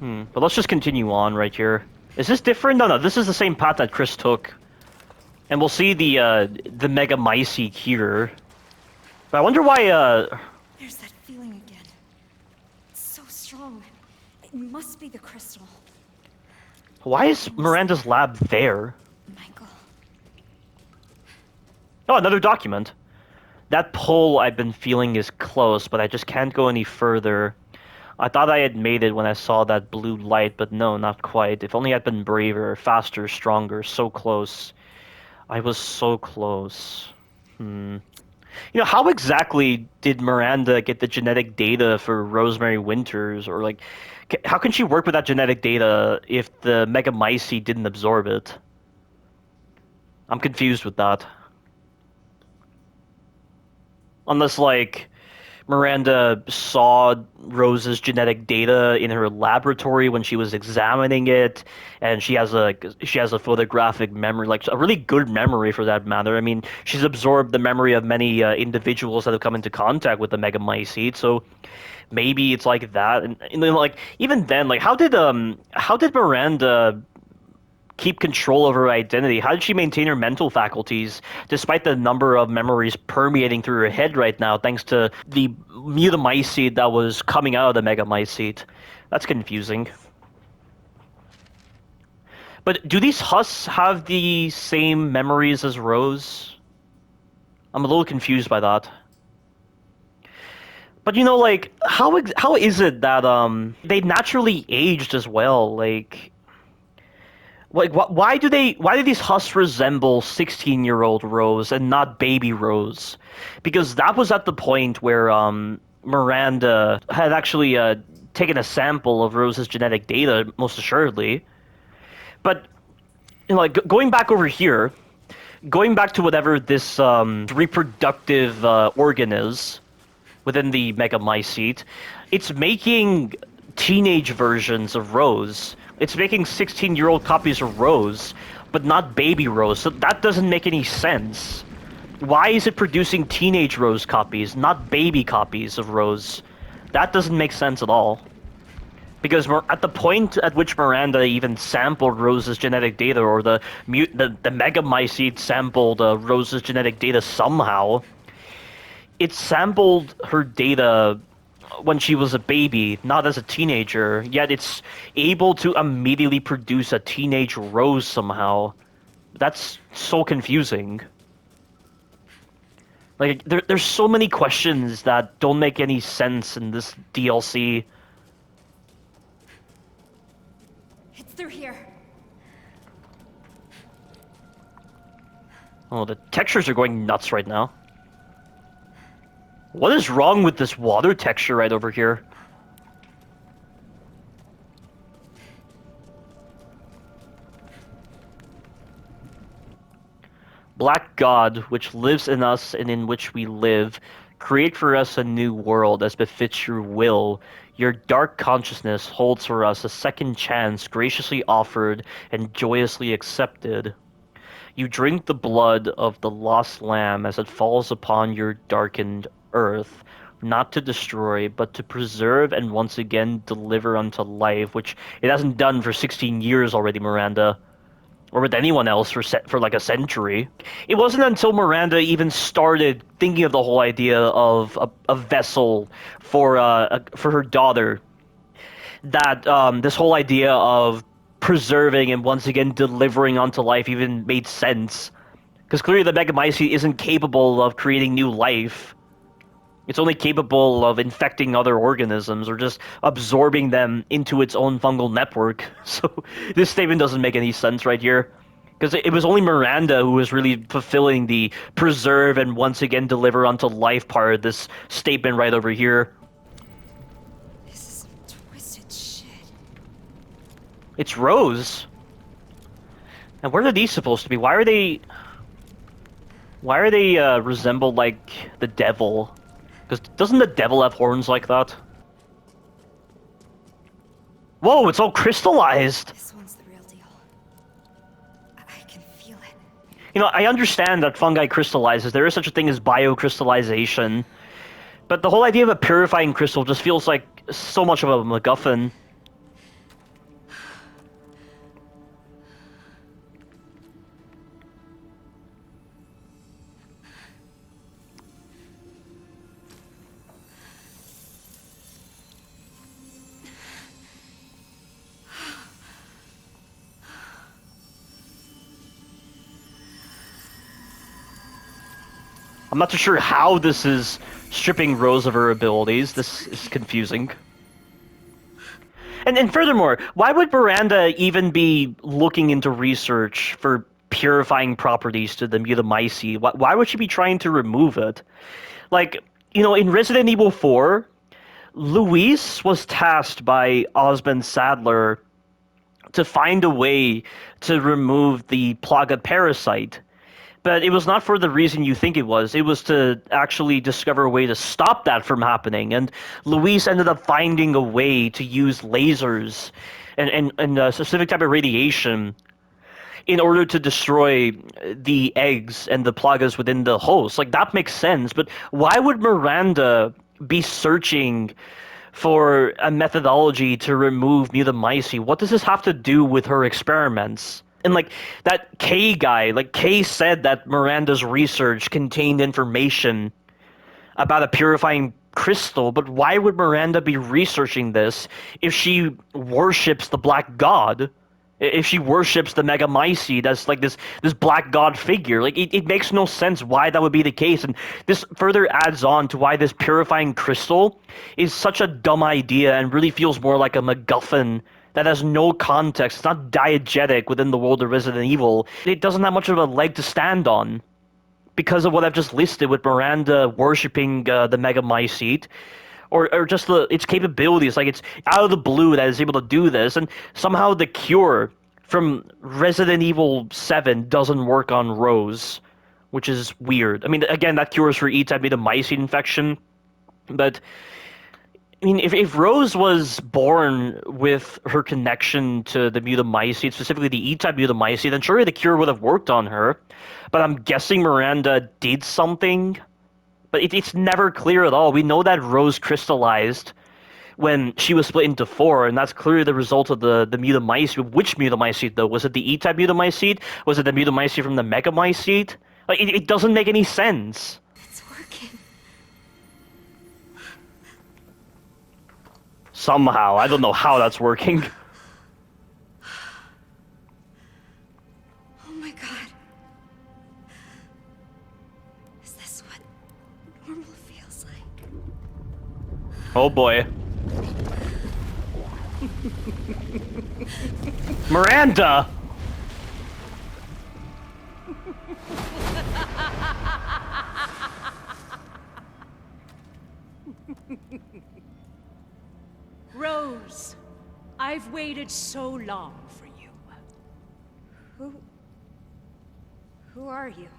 But let's just continue on right here. Is this different? No, this is the same path that Chris took. And we'll see the Megamycete here. But I wonder why, There's that feeling again. It's so strong. It must be the crystal. why is Miranda's lab there? Michael. Oh, another document. That pull I've been feeling is close, but I just can't go any further. I thought I had made it when I saw that blue light, but no, not quite. If only I'd been braver, faster, stronger, so close. I was so close. How exactly did Miranda get the genetic data for Rosemary Winters? Or, like, how can she work with that genetic data if the Megamycete didn't absorb it? I'm confused with that. Unless, like, Miranda saw Rose's genetic data in her laboratory when she was examining it, and she has a photographic memory, like a really good memory for that matter. I mean, she's absorbed the memory of many individuals that have come into contact with the Megamycete, so maybe it's like that. And then, like, even then, like, how did Miranda keep control of her identity? How did she maintain her mental faculties despite the number of memories permeating through her head right now, thanks to the mutamycete that was coming out of the Megamycete? That's confusing. But do these husks have the same memories as Rose? I'm a little confused by that. But like, how is it that they naturally aged as well? Like, why do these husks resemble 16-year-old Rose and not baby Rose? Because that was at the point where Miranda had actually taken a sample of Rose's genetic data, most assuredly. But like, going back over here, going back to whatever this reproductive organ is within the Megamycete, it's making teenage versions of Rose. It's making 16-year-old copies of Rose, but not baby Rose. So that doesn't make any sense. Why is it producing teenage Rose copies, not baby copies of Rose? That doesn't make sense at all. Because at the point at which Miranda even sampled Rose's genetic data, or the Megamycete sampled Rose's genetic data somehow, it sampled her data when she was a baby, not as a teenager, yet it's able to immediately produce a teenage Rose somehow. That's so confusing. Like, there's so many questions that don't make any sense in this DLC. It's through here. Oh, the textures are going nuts right now. What is wrong with this water texture right over here? Black God, which lives in us and in which we live, create for us a new world as befits your will. Your dark consciousness holds for us a second chance graciously offered and joyously accepted. You drink the blood of the lost lamb as it falls upon your darkened earth, not to destroy, but to preserve and once again deliver unto life, which it hasn't done for 16 years already, Miranda. Or with anyone else for like a century. It wasn't until Miranda even started thinking of the whole idea of a vessel for her daughter that this whole idea of preserving and once again delivering onto life even made sense. Because clearly the Megamycete isn't capable of creating new life. It's only capable of infecting other organisms or just absorbing them into its own fungal network. So this statement doesn't make any sense right here. Because it was only Miranda who was really fulfilling the preserve and once again deliver unto life part of this statement right over here. This is some twisted shit. It's Rose. And where are these supposed to be? Why are they resemble like the devil? Because doesn't the devil have horns like that? Whoa, it's all crystallized! This one's the real deal. I can feel it. I understand that fungi crystallizes. There is such a thing as biocrystallization. But the whole idea of a purifying crystal just feels like so much of a MacGuffin. I'm not too sure how this is stripping Rose of her abilities. This is confusing. And furthermore, why would Miranda even be looking into research for purifying properties to the Mutamycete? Why would she be trying to remove it? Like, in Resident Evil 4, Luis was tasked by Osmond Sadler to find a way to remove the Plaga parasite. But it was not for the reason you think it was. It was to actually discover a way to stop that from happening. And Luis ended up finding a way to use lasers and a specific type of radiation in order to destroy the eggs and the plagas within the host. Like, that makes sense. But why would Miranda be searching for a methodology to remove Mutamycete? What does this have to do with her experiments? And like that Kay guy, like Kay said that Miranda's research contained information about a purifying crystal, but why would Miranda be researching this if she worships the Black God? If she worships the Megamycete as like this Black God figure? Like, it makes no sense why that would be the case, and this further adds on to why this purifying crystal is such a dumb idea and really feels more like a MacGuffin that has no context. It's not diegetic within the world of Resident Evil. It doesn't have much of a leg to stand on because of what I've just listed with Miranda worshipping the Megamycete, or just its capabilities. Like, it's out of the blue that it's able to do this, and somehow the cure from Resident Evil 7 doesn't work on Rose, which is weird. I mean, again, that cures for E-type Mutamycete infection, but I mean, if Rose was born with her connection to the Mutamycete, specifically the E-type Mutamycete, then surely the cure would have worked on her. But I'm guessing Miranda did something. But it's never clear at all. We know that Rose crystallized when she was split into 4, and that's clearly the result of the Mutamycete. Which Mutamycete, though? Was it the E-type Mutamycete? Was it the Mutamycete from the Megamycete? Like, it doesn't make any sense. It's working. Somehow. I don't know how that's working. Oh my god. Is this what normal feels like? Oh boy. Miranda! Rose, I've waited so long for you. Who are you?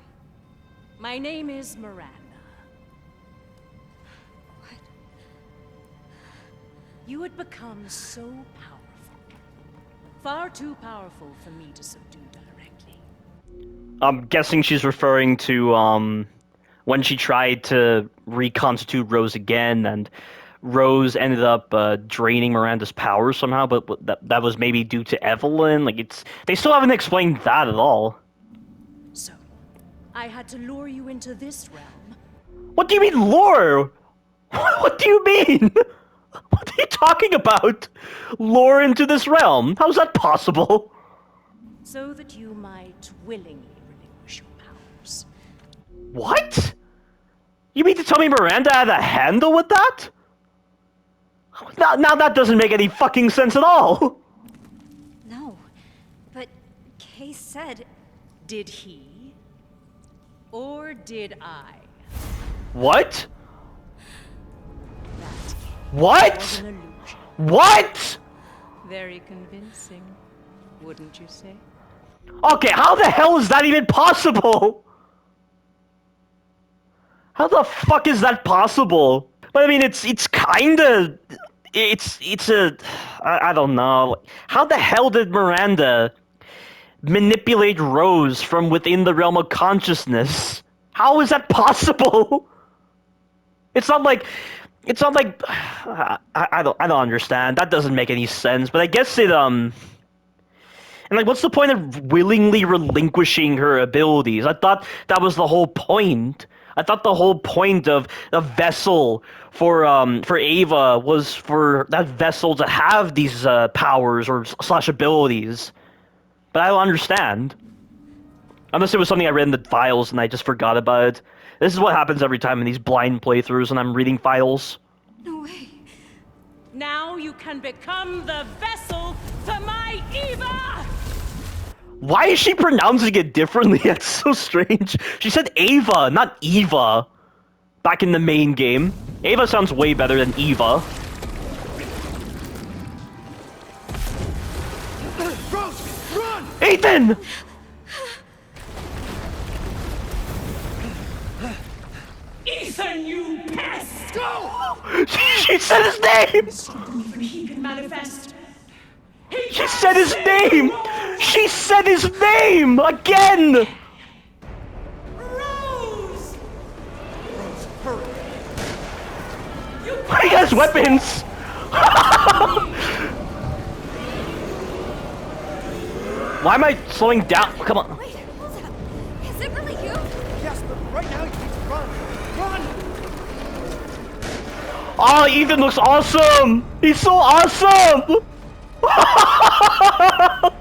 My name is Miranda. What? You had become so powerful. Far too powerful for me to subdue directly. I'm guessing she's referring to, when she tried to reconstitute Rose again, and Rose ended up draining Miranda's powers somehow, but that was maybe due to Evelyn. Like, they still haven't explained that at all. So, I had to lure you into this realm. What do you mean, lure? What do you mean? What are you talking about? Lure into this realm? How's that possible? So that you might willingly relinquish your powers. What? You mean to tell me Miranda had a handle with that? Now that doesn't make any fucking sense at all. No. But Kay said... Did he? Or did I? What? That What? was an illusion. What? Very convincing, wouldn't you say? Okay, how the hell is that even possible? How the fuck is that possible? But I mean, it's kinda... I don't know. How the hell did Miranda manipulate Rose from within the realm of consciousness? How is that possible? It's not like I don't understand. That doesn't make any sense. But I guess it and like, what's the point of willingly relinquishing her abilities? I thought that was the whole point. I thought the whole point of a vessel for Ava was for that vessel to have these powers or slash abilities. But I don't understand. Unless it was something I read in the files and I just forgot about it. This is what happens every time in these blind playthroughs when I'm reading files. No way. Now you can become the vessel for my Eva! Why is she pronouncing it differently? That's so strange. She said Ava, not Eva. Back in the main game. Ava sounds way better than Eva. Rose, run! Ethan! Ethan, you pest! Go! She said his name! Even he can manifest. She said his name! She said his name! Again! Rose! Rose, hurry! He has weapons! Why am I slowing down? Come on. Wait, hold up. Is it really you? Yes, but right now you need to run! Run! Oh, Ethan looks awesome! He's so awesome!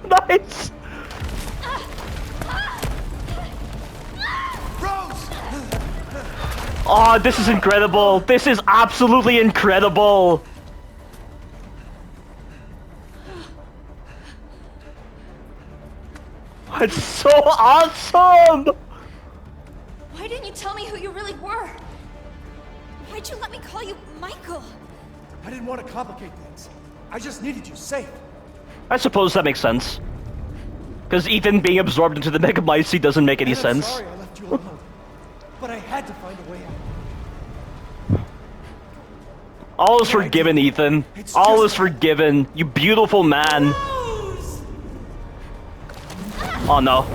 Nice! Rose! Oh, this is incredible! This is absolutely incredible! It's so awesome! Why didn't you tell me who you really were? Why'd you let me call you Michael? I didn't want to complicate things. I just needed you safe. I suppose that makes sense. Because Ethan being absorbed into the Megamycete doesn't make any And I'm sense. sorry I left you alone. But I had to find a way out. All is forgiven, Ethan. It's All just- is forgiven. You beautiful man. Rose! Oh no.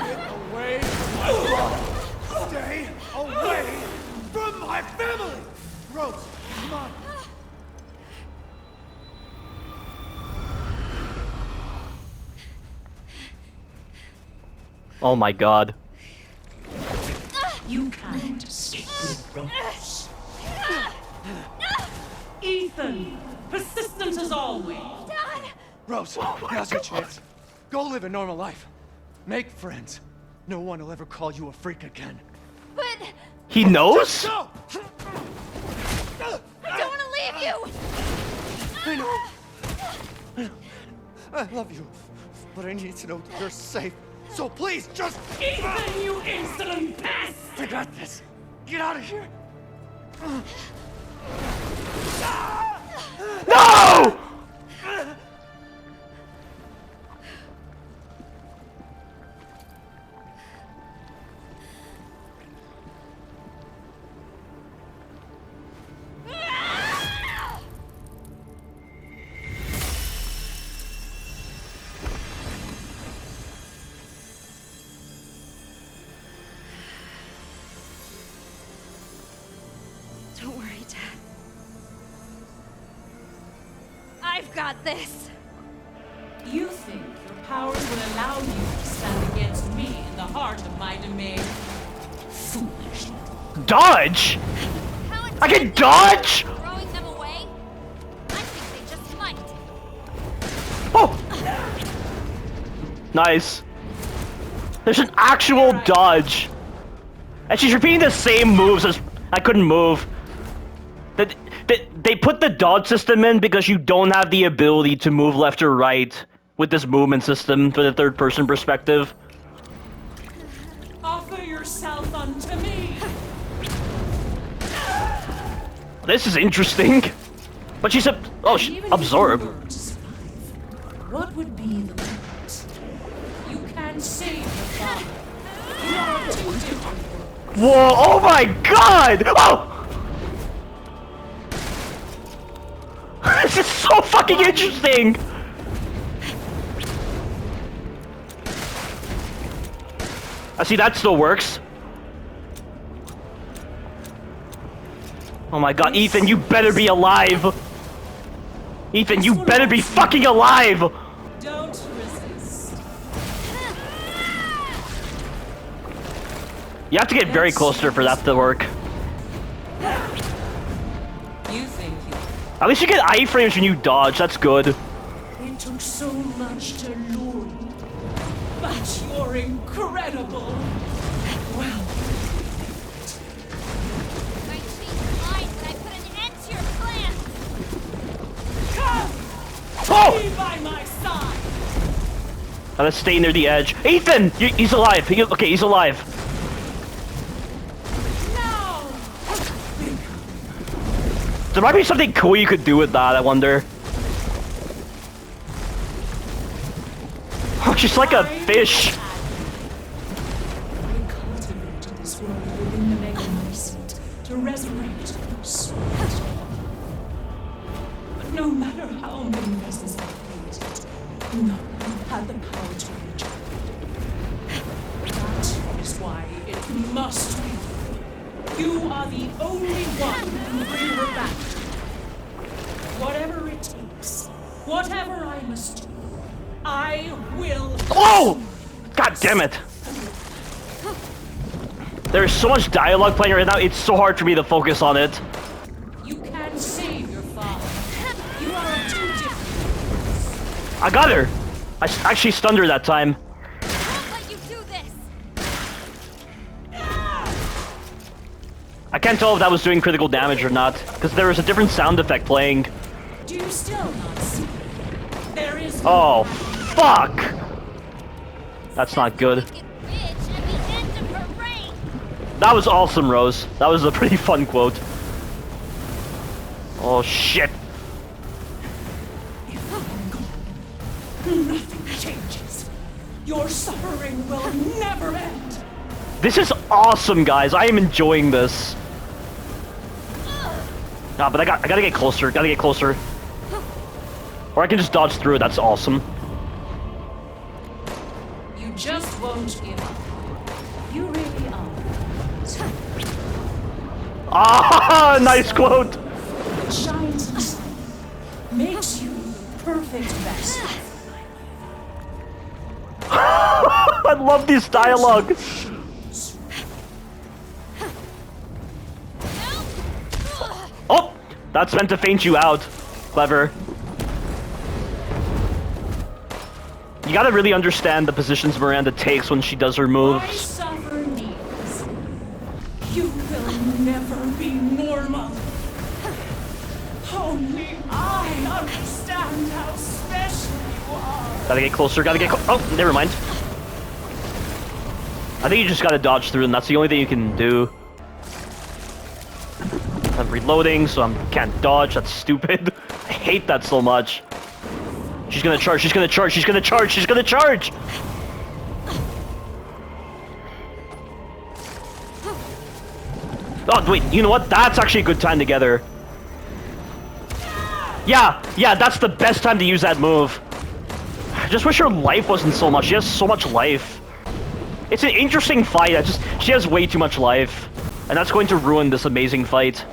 Get away from my father! Stay away from my family! Rose, come on! Oh my god. You can't escape Rose. Ethan, persistent as always. Dad! Rose, now's your chance. Go live a normal life. Make friends. No one will ever call you a freak again. But He knows? Go! I don't want to leave you! I know. I love you, but I need to know that you're safe. So please, just... Ethan, you insolent pest! I got this. Get out of here. No! Don't worry, Dad. I've got this! You think your powers will allow you to stand against me in the heart of my domain? Foolish. Dodge? How I can dodge? Throwing them away? I think they just might. Oh! Nice. There's an actual dodge. And she's repeating the same moves as... I couldn't move. They put the dodge system in because you don't have the ability to move left or right with this movement system for the third-person perspective. Offer yourself unto me. This is interesting. But she's Even if you absorbed. were to survive, what would be the point? You can't save your father. You are too different. Whoa, oh my god! Oh! This is so fucking interesting! I see that still works. Oh my god, Ethan, you better be alive! Ethan, you better be fucking alive! Don't resist. You have to get very close to her for that to work. You think you At least you get iframes when you dodge, that's good. It took so much to lure you, but you're incredible. Well, I changed minds and I put an end to your plan. come! Oh! Be by my side! I'm gonna stay near the edge. Ethan! He's alive. Okay, he's alive. Now! There might be something cool you could do with that, I wonder. Oh, she's like a fish. We cultivated this world within the Megamycete to resurrect your spirit. But no matter how many vessels I created, none of them had the power to reach it. That is why it must be. You are the only one who can bring her back. Whatever it takes, whatever I must do, I will. Oh! God damn it. There's so much dialogue playing right now, it's so hard for me to focus on it. You can save your father. You are of two different. I got her! Actually stunned her that time. I won't let you do this. I can't tell if that was doing critical damage or not, because there was a different sound effect playing. Do you still not see? There is. Oh, fuck! That's not good. Wicked bitch at the end of her reign. That was awesome, Rose. That was a pretty fun quote. Oh, shit. If I'm gone, nothing changes. Your suffering will never end. This is awesome, guys. I am enjoying this. Nah, but I gotta get closer. Gotta get closer. Or I can just dodge through it. That's awesome. You just won't give up. You really are. Ah, nice quote. It shines inside. Makes you the perfect vessel. I love this dialogue. Oh, that's meant to feint you out. Clever. You gotta really understand the positions Miranda takes when she does her I moves. suffer needs. You will never be normal. Only I understand how special you are. Gotta get closer, gotta get oh, never mind. I think you just gotta dodge through and that's the only thing you can do. I'm reloading, so I can't dodge, that's stupid. I hate that so much. She's gonna charge, she's gonna charge, she's gonna charge, she's gonna charge! Oh, wait, you know what? That's actually a good time together. Yeah, that's the best time to use that move. I just wish her life wasn't so much. She has so much life. It's an interesting fight. She has way too much life. And that's going to ruin this amazing fight.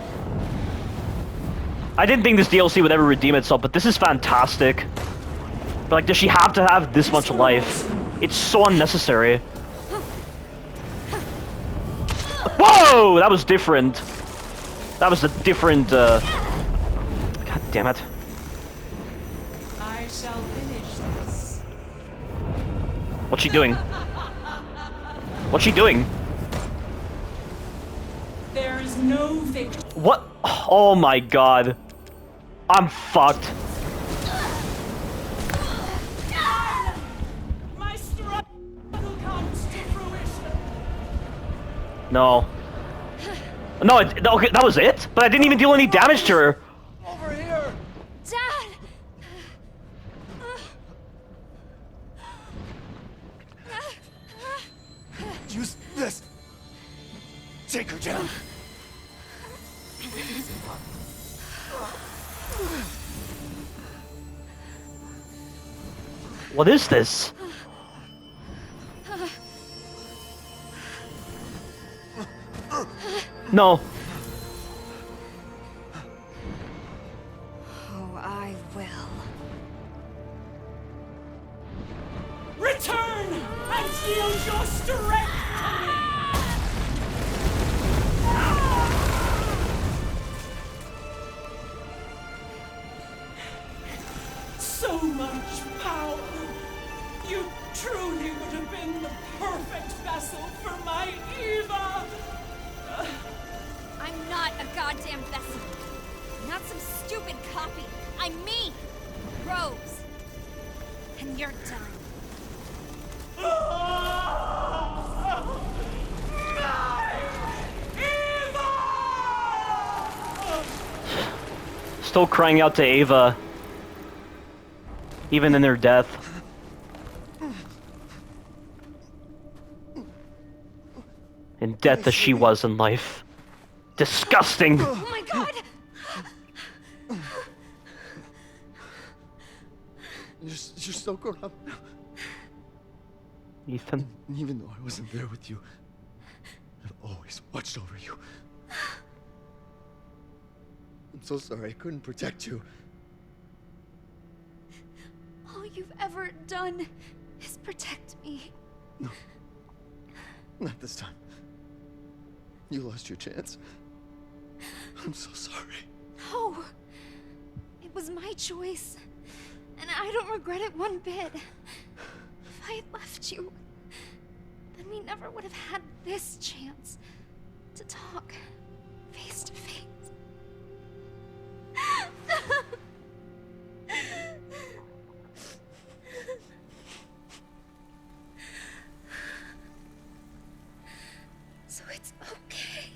I didn't think this DLC would ever redeem itself, but this is fantastic. But like, does she have to have this much life? It's so unnecessary. Whoa! That was different. That was a different, God damn it. I shall finish this. What's she doing? What's she doing? There is no victory. What? Oh my god. I'm fucked. My struggle comes to fruition. No. No, okay, that was it? But I didn't even deal any damage to her. Over here! Dad! Use this! Take her down! What is this? No. Oh, I will. Return and yield your strength to me. I'm me, Rose. And you're done. Still crying out to Ava. Even in their death. In death as she was in life. Disgusting! Oh my god! You're so grown up now. Ethan. Even though I wasn't there with you, I've always watched over you. I'm so sorry I couldn't protect you. All you've ever done is protect me. No. Not this time. You lost your chance. I'm so sorry. No. It was my choice. And I don't regret it one bit. If I had left you, then we never would have had this chance to talk face to face. So it's okay.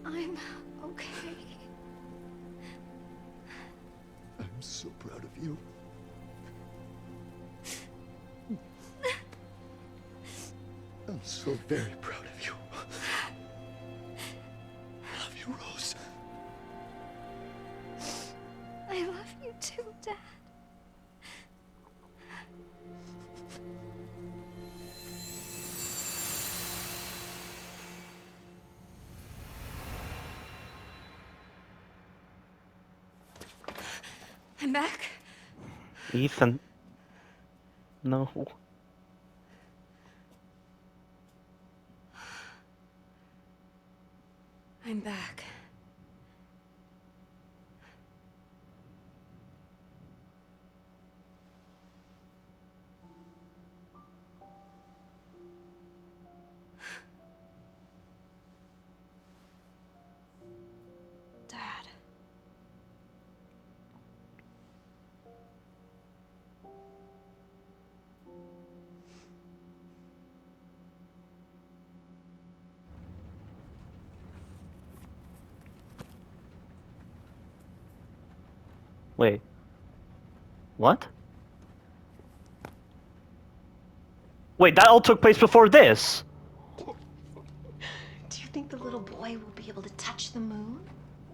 I'm okay. I'm so proud of you. I'm so very proud of you. I love you, Rose. I love you too, Dad. I'm back. Ethan. No. I'm back. Dad. Wait. What? Wait, that all took place before this! Do you think the little boy will be able to touch the moon?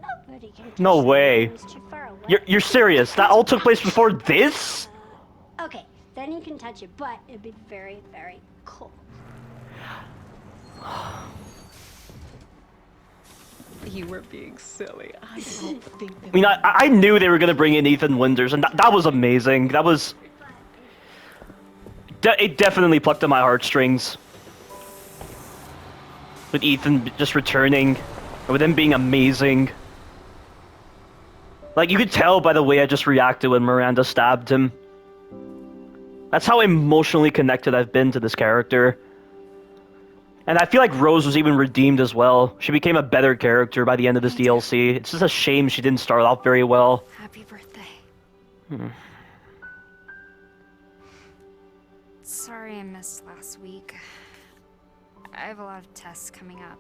Nobody can touch No the way. moon, it's too far away. You're serious? That all took place before this? Okay, then you can touch it, but it'd be very, very cold. You were being silly. I don't think that I mean, I knew they were gonna bring in Ethan Winters, and that was amazing. That was... it definitely plucked at my heartstrings. With Ethan just returning, and with him being amazing. Like, you could tell by the way I just reacted when Miranda stabbed him. That's how emotionally connected I've been to this character. And I feel like Rose was even redeemed as well. She became a better character by the end of this DLC. It's just a shame she didn't start off very well. Happy birthday. Sorry I missed last week. I have a lot of tests coming up.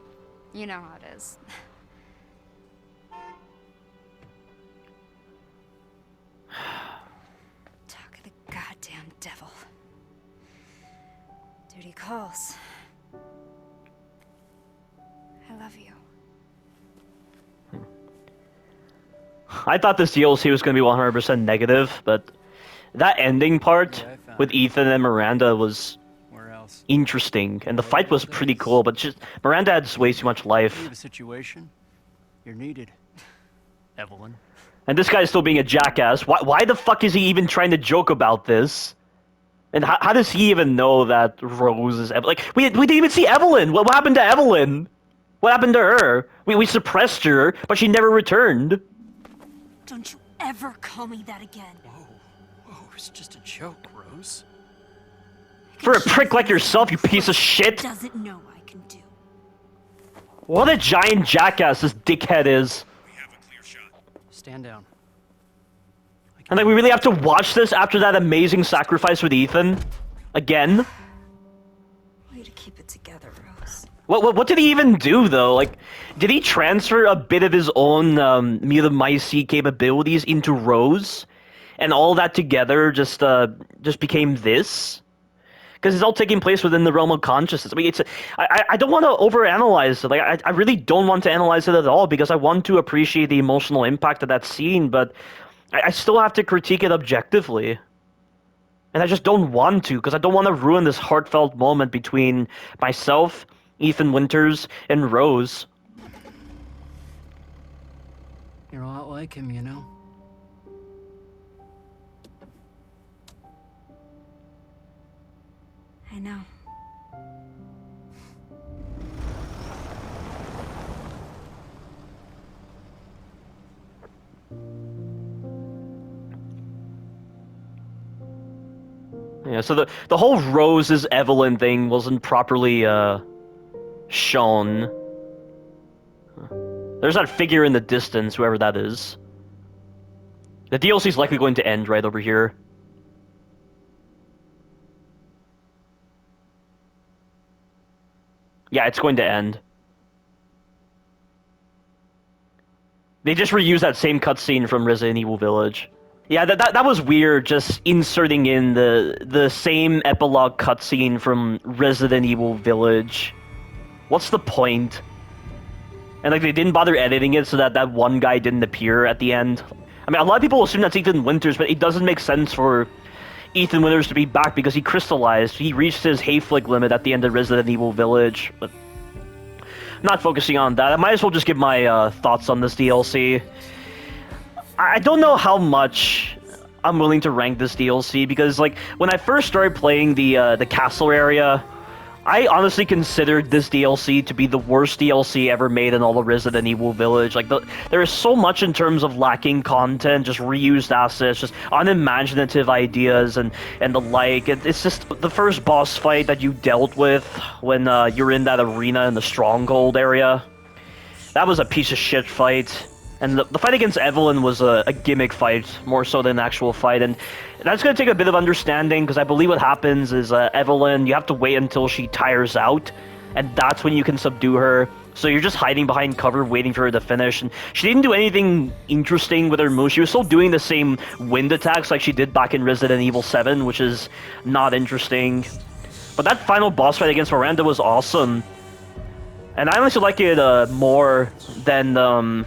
You know how it is. Talk of the goddamn devil. Duty calls. I love you. I thought this DLC was going to be 100% negative, but that ending part with Ethan and Miranda was Where else? interesting, and the fight was pretty cool, but just Miranda had just way too much You life. have a situation. You're needed. Evelyn. And this guy's still being a jackass. Why the fuck is he even trying to joke about this? And how does he even know that Rose is Evelyn? Like, we didn't even see Evelyn! What happened to Evelyn? What happened to her? We suppressed her, but she never returned. Don't you ever call me that again. Whoa, it's just a joke, Rose. For a prick like yourself, you piece of shit! Doesn't know I can do. What a giant jackass this dickhead is. Stand down. And like, we really have to watch this after that amazing sacrifice with Ethan? Again? Way to keep it together, Rose. What did he even do, though? Like, did he transfer a bit of his own Mutamycete capabilities into Rose? And all that together just became this? Because it's all taking place within the realm of consciousness. I mean, I don't want to overanalyze it. Like, I really don't want to analyze it at all, because I want to appreciate the emotional impact of that scene, but I still have to critique it objectively. And I just don't want to, because I don't want to ruin this heartfelt moment between myself, Ethan Winters, and Rose. You're a lot like him, you know? I know. Yeah, so the whole Rose is Evelyn thing wasn't properly shown. There's that figure in the distance, whoever that is. The DLC is likely going to end right over here. Yeah, it's going to end. They just reused that same cutscene from Resident Evil Village. Yeah, that was weird, just inserting in the same epilogue cutscene from Resident Evil Village. What's the point? And like, they didn't bother editing it so that one guy didn't appear at the end. I mean, a lot of people assume that's Ethan Winters, but it doesn't make sense for Ethan Winters to be back because he crystallized. He reached his Hayflick limit at the end of Resident Evil Village. But I'm not focusing on that. I might as well just give my thoughts on this DLC. I don't know how much I'm willing to rank this DLC, because like, when I first started playing the castle area, I honestly considered this DLC to be the worst DLC ever made in all of Resident Evil Village. Like, there is so much in terms of lacking content, just reused assets, just unimaginative ideas and the like. It's just the first boss fight that you dealt with when you're in that arena in the Stronghold area. That was a piece of shit fight. And the fight against Evelyn was a gimmick fight, more so than an actual fight, and that's going to take a bit of understanding, because I believe what happens is Evelyn, you have to wait until she tires out, and that's when you can subdue her. So you're just hiding behind cover, waiting for her to finish, and she didn't do anything interesting with her moves. She was still doing the same wind attacks like she did back in Resident Evil 7, which is not interesting. But that final boss fight against Miranda was awesome, and I honestly like it more than...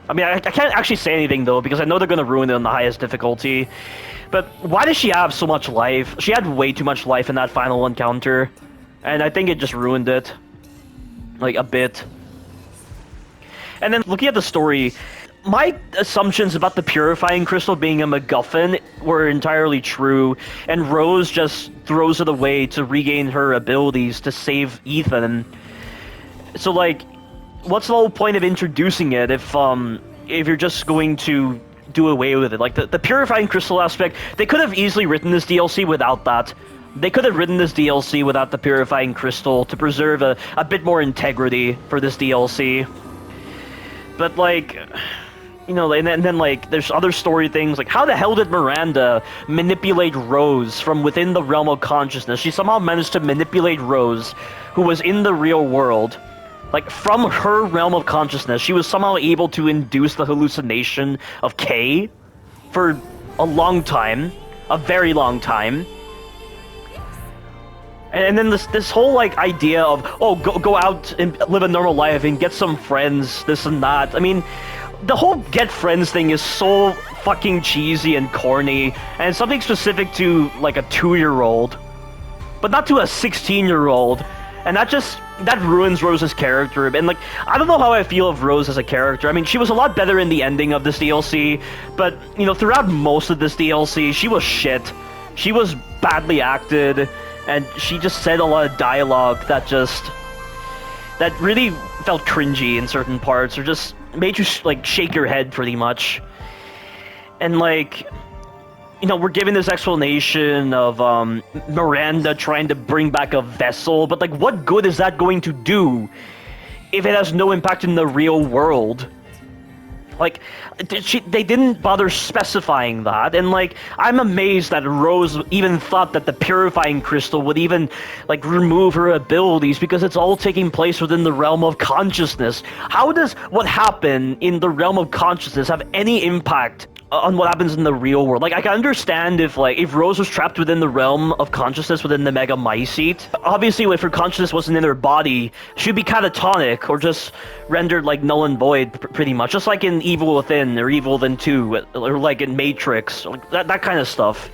I mean, I can't actually say anything, though, because I know they're going to ruin it on the highest difficulty. But why does she have so much life? She had way too much life in that final encounter. And I think it just ruined it. Like, a bit. And then, looking at the story, my assumptions about the Purifying Crystal being a MacGuffin were entirely true. And Rose just throws it away to regain her abilities to save Ethan. So, like... what's the whole point of introducing it if you're just going to do away with it? Like, the Purifying Crystal aspect, they could have easily written this DLC without that. They could have written this DLC without the Purifying Crystal to preserve a bit more integrity for this DLC. But, like, you know, and then, like, there's other story things, like, how the hell did Miranda manipulate Rose from within the realm of consciousness? She somehow managed to manipulate Rose, who was in the real world. Like, from her realm of consciousness, she was somehow able to induce the hallucination of Kay for a long time. A very long time. And then this whole, like, idea of, oh, go out and live a normal life and get some friends, this and that. I mean, the whole get friends thing is so fucking cheesy and corny, and it's something specific to, like, a 2-year-old. But not to a 16-year-old. And that ruins Rose's character. And, like, I don't know how I feel of Rose as a character. I mean, she was a lot better in the ending of this DLC, but, you know, throughout most of this DLC, she was shit. She was badly acted, and she just said a lot of dialogue that really felt cringy in certain parts, or just made you, like, shake your head pretty much. And, like... you know, we're given this explanation of Miranda trying to bring back a vessel, but, like, what good is that going to do if it has no impact in the real world? Like, they didn't bother specifying that, and like, I'm amazed that Rose even thought that the purifying crystal would even, like, remove her abilities, because it's all taking place within the realm of consciousness. How does what happened in the realm of consciousness have any impact on what happens in the real world? Like, I can understand if Rose was trapped within the realm of consciousness within the Mega Mycete. Obviously, if her consciousness wasn't in her body, she'd be catatonic, or just rendered, like, null and void, pretty much. Just like in Evil Within, or Evil Within 2, or like in Matrix, like, that kind of stuff.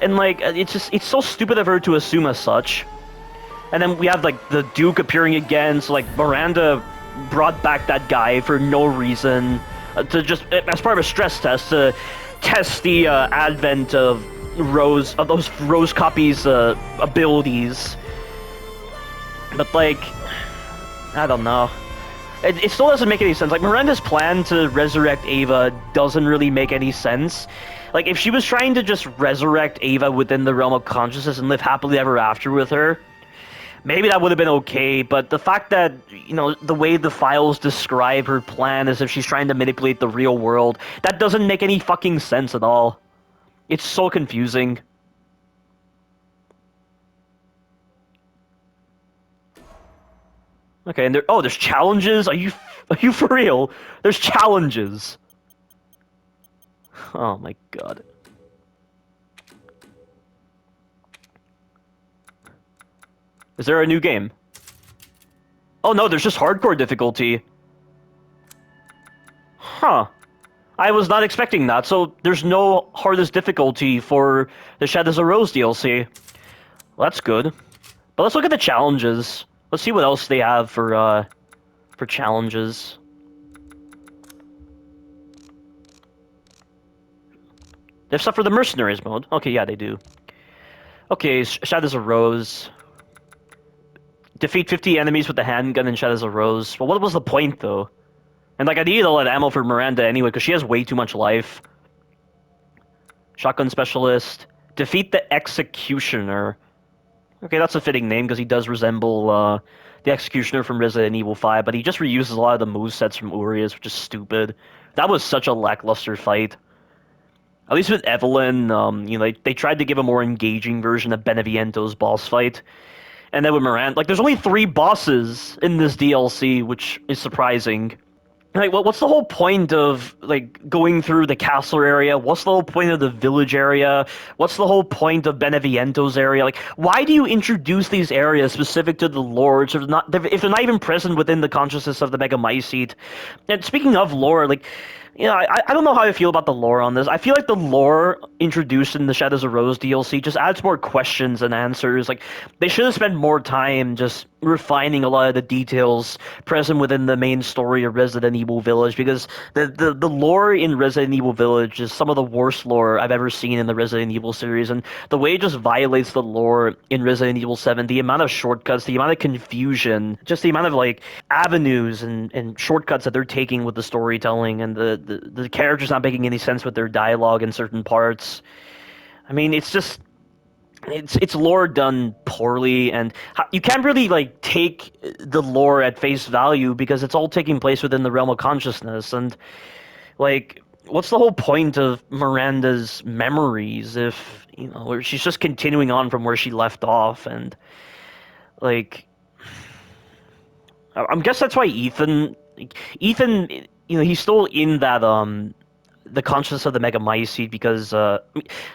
And, like, it's so stupid of her to assume as such. And then we have, like, the Duke appearing again, so, like, Miranda brought back that guy for no reason. To just, as part of a stress test, to test the advent of those Rose copies' abilities. But, like, I don't know. It still doesn't make any sense. Like, Miranda's plan to resurrect Ava doesn't really make any sense. Like, if she was trying to just resurrect Ava within the realm of consciousness and live happily ever after with her, maybe that would have been okay, but the fact that, you know, the way the files describe her plan as if she's trying to manipulate the real world, that doesn't make any fucking sense at all. It's so confusing. Okay, and there's challenges? Are you for real? There's challenges. Oh my god. Is there a new game? Oh no, there's just hardcore difficulty. Huh. I was not expecting that, so there's no hardest difficulty for the Shadows of Rose DLC. Well, that's good. But let's look at the challenges. Let's see what else they have for challenges. They have stuff for the Mercenaries mode. Okay, yeah, they do. Okay, Shadows of Rose. Defeat 50 enemies with the handgun in Shadows of Rose. Well, what was the point, though? And, like, I needed a lot of ammo for Miranda anyway, because she has way too much life. Shotgun Specialist. Defeat the Executioner. Okay, that's a fitting name, because he does resemble, the Executioner from Resident Evil 5, but he just reuses a lot of the movesets from Urias, which is stupid. That was such a lackluster fight. At least with Evelyn, you know, they tried to give a more engaging version of Beneviento's boss fight. And then with Miranda, like, there's only 3 bosses in this DLC, which is surprising. Like, what's the whole point of, like, going through the castle area? What's the whole point of the village area? What's the whole point of Beneviento's area? Like, why do you introduce these areas specific to the lore if they're not even present within the consciousness of the Mega Mycete? And speaking of lore, like, you know, I don't know how I feel about the lore on this. I feel like the lore introduced in the Shadows of Rose DLC just adds more questions than answers. Like, they should have spent more time just refining a lot of the details present within the main story of Resident Evil Village, because the lore in Resident Evil Village is some of the worst lore I've ever seen in the Resident Evil series, and the way it just violates the lore in Resident Evil 7, the amount of shortcuts, the amount of confusion, just the amount of, like, avenues and shortcuts that they're taking with the storytelling, and the characters not making any sense with their dialogue in certain parts. I mean, it's just... It's lore done poorly, and you can't really, like, take the lore at face value because it's all taking place within the realm of consciousness, and, like, what's the whole point of Miranda's memories if, you know, where she's just continuing on from where she left off? And, like, I guess that's why Ethan, you know, he's still in that, the consciousness of the Mega Mycete, because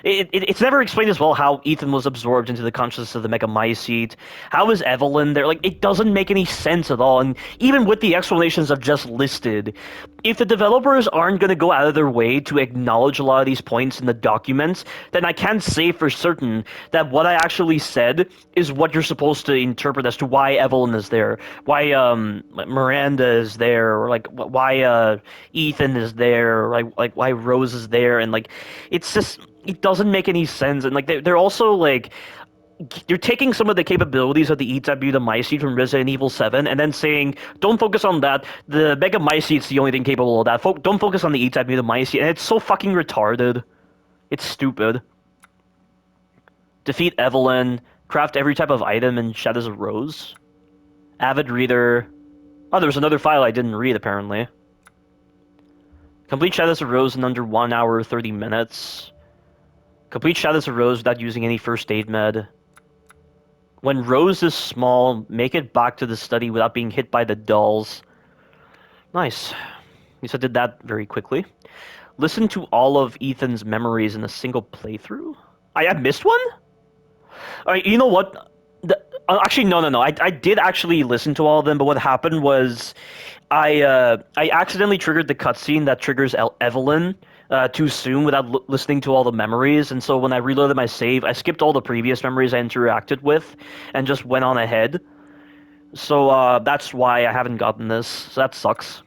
it's never explained as well how Ethan was absorbed into the consciousness of the Mega Mycete. How is Evelyn there? Like, it doesn't make any sense at all. And even with the explanations I've just listed, if the developers aren't going to go out of their way to acknowledge a lot of these points in the documents, then I can't say for certain that what I actually said is what you're supposed to interpret as to why Evelyn is there, why Miranda is there, or like why Ethan is there, or like why Rose is there, and like it's just, it doesn't make any sense. And like they're also like, you're taking some of the capabilities of the Eta-Beta Mycete from Resident Evil 7 and then saying, don't focus on that, the Mega Mycete's the only thing capable of that, don't focus on the Eta-Beta Mycete, and it's so fucking retarded. It's stupid. Defeat Evelyn, craft every type of item in Shadows of Rose. Avid Reader, Oh, there's another file I didn't read, apparently. Complete Shadows of Rose in under 1 hour, 30 minutes. Complete Shadows of Rose without using any first aid med. When Rose is small, make it back to the study without being hit by the dolls. Nice. At least I did that very quickly. Listen to all of Ethan's memories in a single playthrough? I missed one? Alright, you know what? Actually, no. I did actually listen to all of them, but what happened was I accidentally triggered the cutscene that triggers Evelyn too soon without listening to all the memories, and so when I reloaded my save, I skipped all the previous memories I interacted with and just went on ahead. So that's why I haven't gotten this. So that sucks.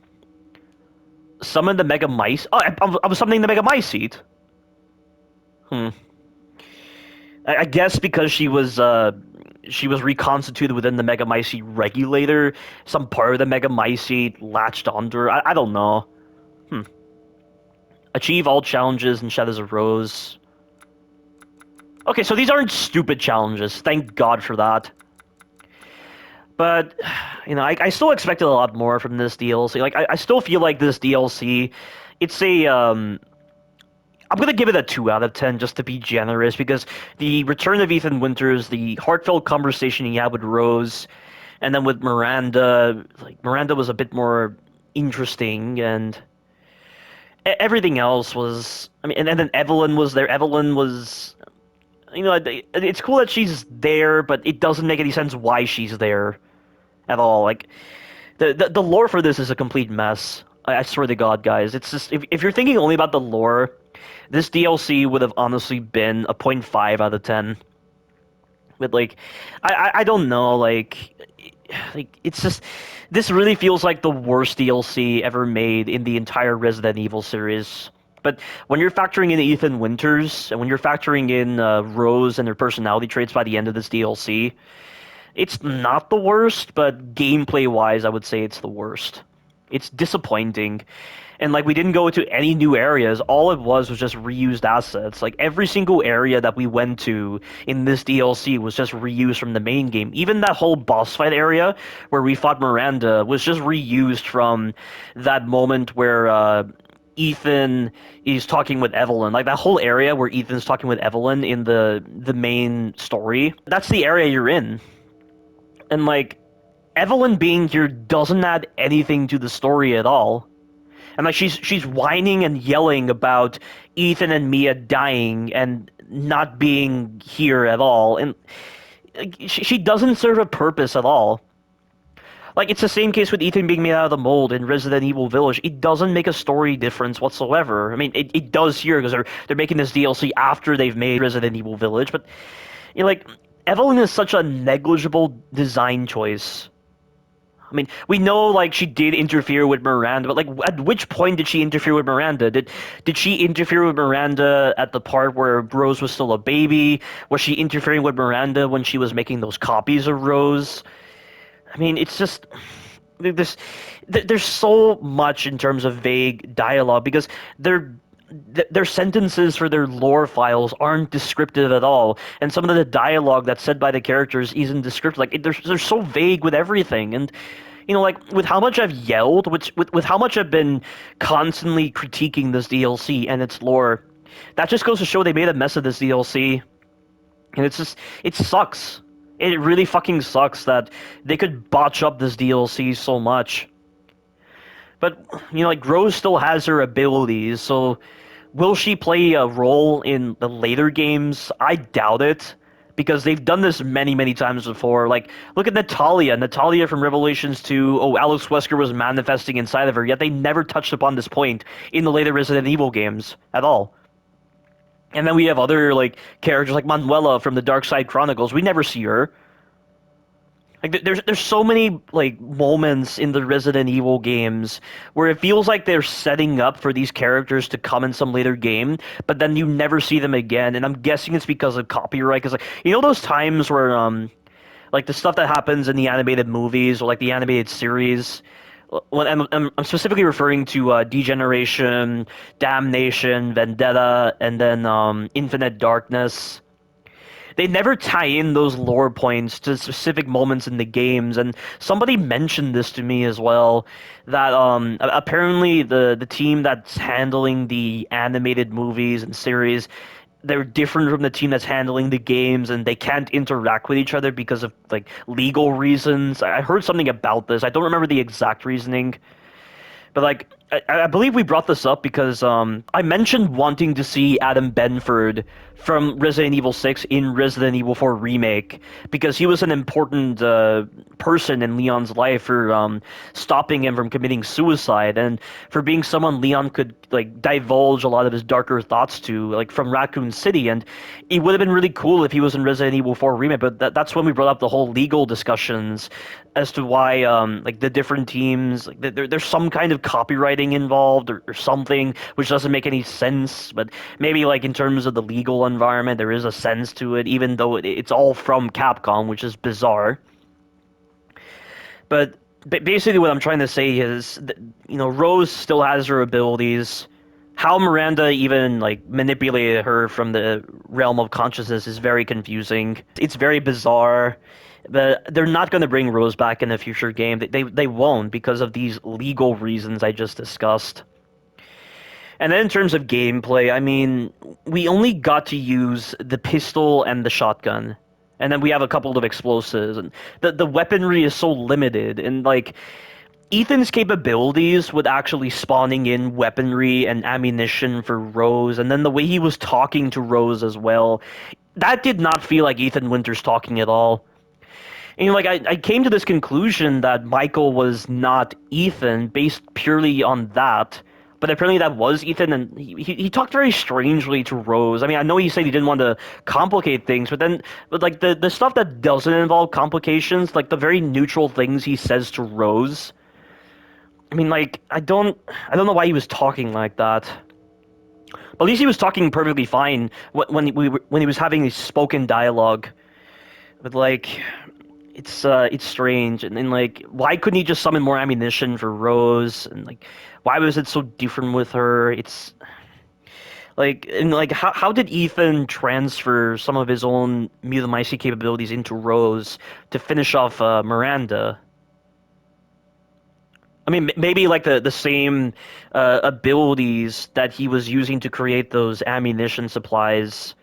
Summon the Mega Mice. Oh, I was summoning the Mega Mice seat. I guess because she was reconstituted within the Megamycete regulator, some part of the Megamycete latched onto her. I don't know. Achieve all challenges in Shadows of Rose. Okay, so these aren't stupid challenges. Thank God for that. But, you know, I still expected a lot more from this DLC. Like, I still feel like this DLC, it's a, I'm gonna give it a 2 out of 10 just to be generous, because the return of Ethan Winters, the heartfelt conversation he had with Rose, and then with Miranda, like, Miranda was a bit more interesting, and everything else was, I mean, and then Evelyn was there. Evelyn was, you know, it's cool that she's there, but it doesn't make any sense why she's there at all. Like, the lore for this is a complete mess. I swear to God, guys. It's just, if you're thinking only about the lore, this DLC would have honestly been a 0.5 out of 10. But, like, I don't know, like, it's just, this really feels like the worst DLC ever made in the entire Resident Evil series. But when you're factoring in Ethan Winters, and when you're factoring in Rose and their personality traits by the end of this DLC, it's not the worst, but gameplay-wise, I would say it's the worst. It's disappointing. And, like, we didn't go to any new areas. All it was just reused assets. Like, every single area that we went to in this DLC was just reused from the main game. Even that whole boss fight area where we fought Miranda was just reused from that moment where Ethan is talking with Evelyn. Like, that whole area where Ethan's talking with Evelyn in the main story, that's the area you're in. And, like, Evelyn being here doesn't add anything to the story at all. And, like, she's whining and yelling about Ethan and Mia dying and not being here at all. And she doesn't serve a purpose at all. Like, it's the same case with Ethan being made out of the mold in Resident Evil Village. It doesn't make a story difference whatsoever. I mean, it does here because they're making this DLC after they've made Resident Evil Village. But, you know, like, Evelyn is such a negligible design choice. I mean, we know, like, she did interfere with Miranda, but, like, at which point did she interfere with Miranda? Did she interfere with Miranda at the part where Rose was still a baby? Was she interfering with Miranda when she was making those copies of Rose? I mean, it's just, there's so much in terms of vague dialogue, because their sentences for their lore files aren't descriptive at all, and some of the dialogue that's said by the characters isn't descriptive. Like, they're so vague with everything, and, you know, like, with how much I've yelled, with how much I've been constantly critiquing this DLC and its lore, that just goes to show they made a mess of this DLC, and it's just, it sucks. It really fucking sucks that they could botch up this DLC so much. But, you know, like, Rose still has her abilities, so will she play a role in the later games? I doubt it, because they've done this many, many times before. Like, look at Natalia. Natalia from Revelations 2, oh, Alex Wesker was manifesting inside of her, yet they never touched upon this point in the later Resident Evil games at all. And then we have other, like, characters like Manuela from the Dark Side Chronicles. We never see her. Like, there's so many, like, moments in the Resident Evil games where it feels like they're setting up for these characters to come in some later game, but then you never see them again, and I'm guessing it's because of copyright, because, like, you know those times where, like, the stuff that happens in the animated movies, or, like, the animated series, when I'm specifically referring to Degeneration, Damnation, Vendetta, and then Infinite Darkness. they never tie in those lore points to specific moments in the games. And somebody mentioned this to me as well, that apparently the team that's handling the animated movies and series, they're different from the team that's handling the games, and they can't interact with each other because of like legal reasons. I heard something about this. I don't remember the exact reasoning, but like I believe we brought this up because I mentioned wanting to see Adam Benford from Resident Evil 6 in Resident Evil 4 Remake, because he was an important person in Leon's life for stopping him from committing suicide, and for being someone Leon could like divulge a lot of his darker thoughts to, like from Raccoon City. And it would have been really cool if he was in Resident Evil 4 Remake, but that's when we brought up the whole legal discussions as to why like the different teams, like there's some kind of copywriting involved or something, which doesn't make any sense. But maybe like in terms of the legal environment, there is a sense to it, even though it's all from Capcom, which is bizarre. But basically what I'm trying to say is that, you know, Rose still has her abilities. How Miranda even like manipulated her from the realm of consciousness is very confusing. It's very bizarre. But they're not going to bring Rose back in a future game. They won't, because of these legal reasons I just discussed. And then in terms of gameplay, I mean, we only got to use the pistol and the shotgun. And then we have a couple of explosives. And the weaponry is so limited. And, like, Ethan's capabilities with actually spawning in weaponry and ammunition for Rose, and then the way he was talking to Rose as well, that did not feel like Ethan Winters talking at all. And, you know, like, I came to this conclusion that Michael was not Ethan based purely on that. But apparently that was Ethan, and he talked very strangely to Rose. I mean, I know he said he didn't want to complicate things, but like the stuff that doesn't involve complications, like the very neutral things he says to Rose, I mean, like, I don't know why he was talking like that. But at least he was talking perfectly fine when he was having a spoken dialogue. But like, it's strange, and like, why couldn't he just summon more ammunition for Rose? And like, why was it so different with her? It's like, and like, how did Ethan transfer some of his own Mutamycete capabilities into Rose to finish off Miranda? I mean, maybe like the same abilities that he was using to create those ammunition supplies.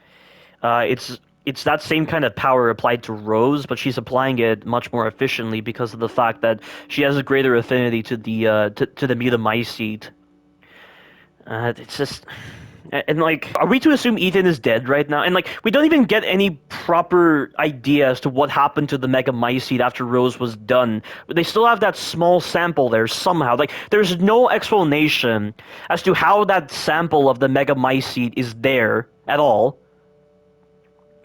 It's that same kind of power applied to Rose, but she's applying it much more efficiently because of the fact that she has a greater affinity to the Mutamycete. It's just, and like, are we to assume Ethan is dead right now? And like, we don't even get any proper idea as to what happened to the Megamycete after Rose was done. They still have that small sample there somehow. Like, there's no explanation as to how that sample of the Megamycete is there at all.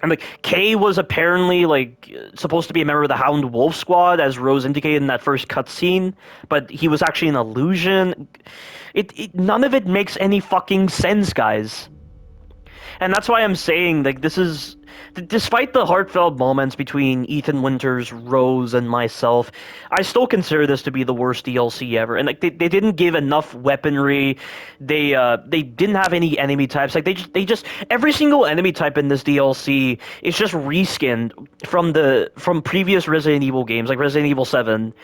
And like, Kay was apparently like supposed to be a member of the Hound Wolf Squad, as Rose indicated in that first cutscene, but he was actually an illusion. None of it makes any fucking sense, guys. And that's why I'm saying, like, this is, despite the heartfelt moments between Ethan Winters, Rose, and myself, I still consider this to be the worst DLC ever. And like, they didn't give enough weaponry. They didn't have any enemy types. Like, they just every single enemy type in this DLC is just reskinned from previous Resident Evil games, like Resident Evil 7.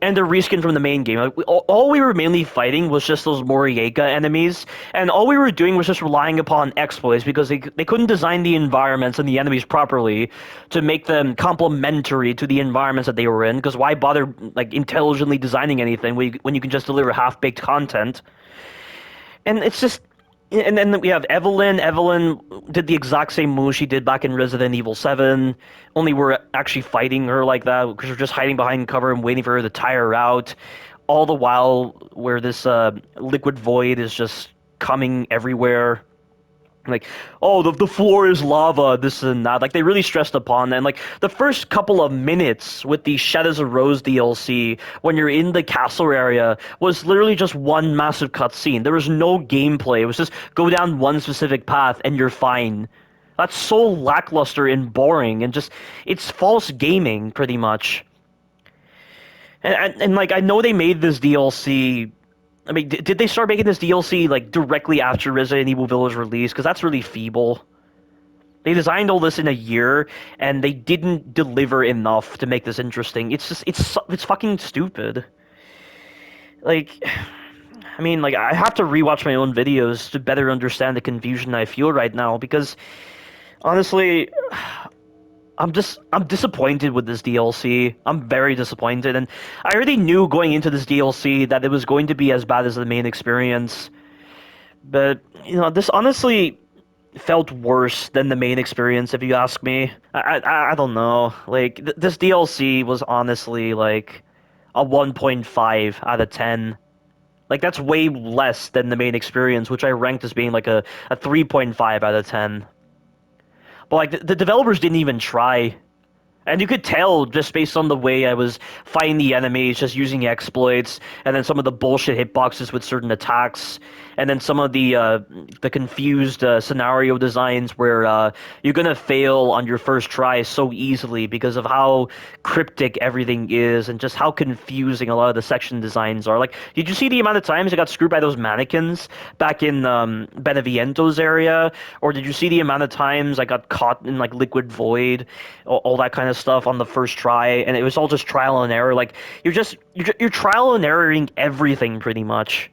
And they're reskinned from the main game. Like, all we were mainly fighting was just those Morieka enemies, and all we were doing was just relying upon exploits, because they couldn't design the environments and the enemies properly to make them complementary to the environments that they were in, because why bother like intelligently designing anything when you can just deliver half-baked content? And it's just... And then we have Evelyn. Evelyn did the exact same move she did back in Resident Evil 7, only we're actually fighting her like that, because we're just hiding behind cover and waiting for her to tire her out, all the while where this liquid void is just coming everywhere. Like, oh, the floor is lava, this and that. Like, they really stressed upon that. And like, the first couple of minutes with the Shadows of Rose DLC, when you're in the castle area, was literally just one massive cutscene. There was no gameplay. It was just go down one specific path and you're fine. That's so lackluster and boring, and just, it's false gaming, pretty much. And like, I know they made this DLC... I mean, did they start making this DLC, like, directly after Resident Evil Village release? Because that's really feeble. They designed all this in a year, and they didn't deliver enough to make this interesting. It's just, it's fucking stupid. Like, I mean, like, I have to rewatch my own videos to better understand the confusion I feel right now, because, honestly, I'm disappointed with this DLC. I'm very disappointed, and I already knew going into this DLC that it was going to be as bad as the main experience. But, you know, this honestly felt worse than the main experience, if you ask me. I don't know. Like, this DLC was honestly, like, a 1.5 out of 10. Like, that's way less than the main experience, which I ranked as being, like, a 3.5 out of 10. But, like, the developers didn't even try. And you could tell just based on the way I was fighting the enemies, just using exploits, and then some of the bullshit hitboxes with certain attacks, and then some of the confused scenario designs where you're gonna fail on your first try so easily because of how cryptic everything is and just how confusing a lot of the section designs are. Like, did you see the amount of times I got screwed by those mannequins back in Beneviento's area? Or did you see the amount of times I got caught in, like, Liquid Void, all that kind of stuff on the first try, and it was all just trial and error? Like, you're trial and erroring everything pretty much.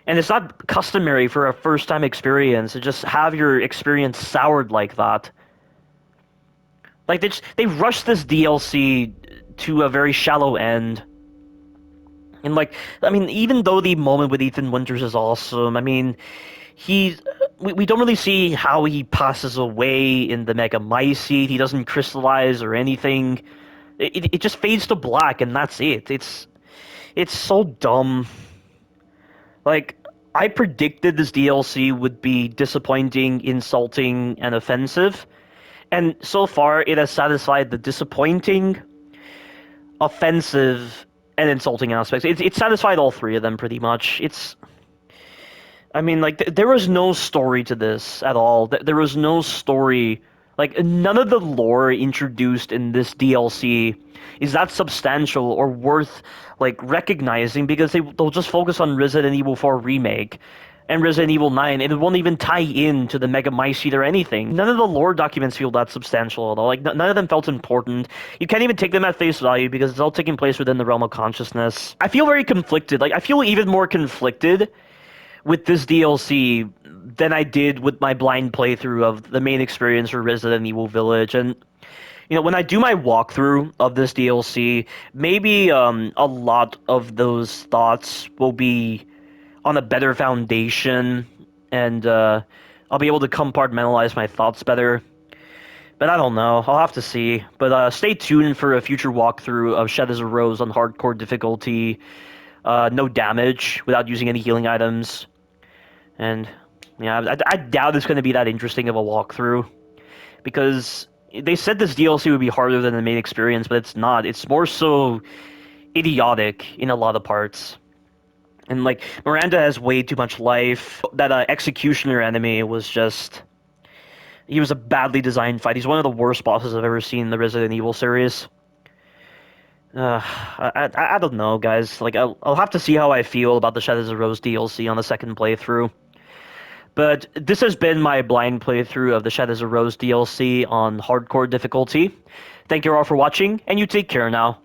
And it's not customary for a first-time experience to just have your experience soured like that. Like, they rushed this DLC to a very shallow end. And, like, I mean, even though the moment with Ethan Winters is awesome, I mean, we don't really see how he passes away in the Megamycete. He doesn't crystallize or anything. It just fades to black, and that's it. It's so dumb. Like, I predicted this DLC would be disappointing, insulting, and offensive. And so far, it has satisfied the disappointing, offensive, and insulting aspects. It's satisfied all three of them, pretty much. I mean, like, there was no story to this at all. There was no story. Like, none of the lore introduced in this DLC is that substantial or worth, like, recognizing, because they'll just focus on Resident Evil 4 Remake and Resident Evil 9, and it won't even tie in to the Megamycete or anything. None of the lore documents feel that substantial at all. Like, none of them felt important. You can't even take them at face value because it's all taking place within the realm of consciousness. I feel very conflicted. Like, I feel even more conflicted with this DLC than I did with my blind playthrough of the main experience for Resident Evil Village. And, you know, when I do my walkthrough of this DLC, maybe a lot of those thoughts will be on a better foundation, and I'll be able to compartmentalize my thoughts better. But I don't know. I'll have to see. But stay tuned for a future walkthrough of Shadows of Rose on hardcore difficulty. No damage, without using any healing items. And, yeah, I doubt it's going to be that interesting of a walkthrough, because they said this DLC would be harder than the main experience, but it's not. It's more so idiotic in a lot of parts. And, like, Miranda has way too much life. That Executioner enemy was just... He was a badly designed fight. He's one of the worst bosses I've ever seen in the Resident Evil series. I don't know, guys. Like, I'll have to see how I feel about the Shadows of Rose DLC on the second playthrough. But this has been my blind playthrough of the Shadows of Rose DLC on hardcore difficulty. Thank you all for watching, and you take care now.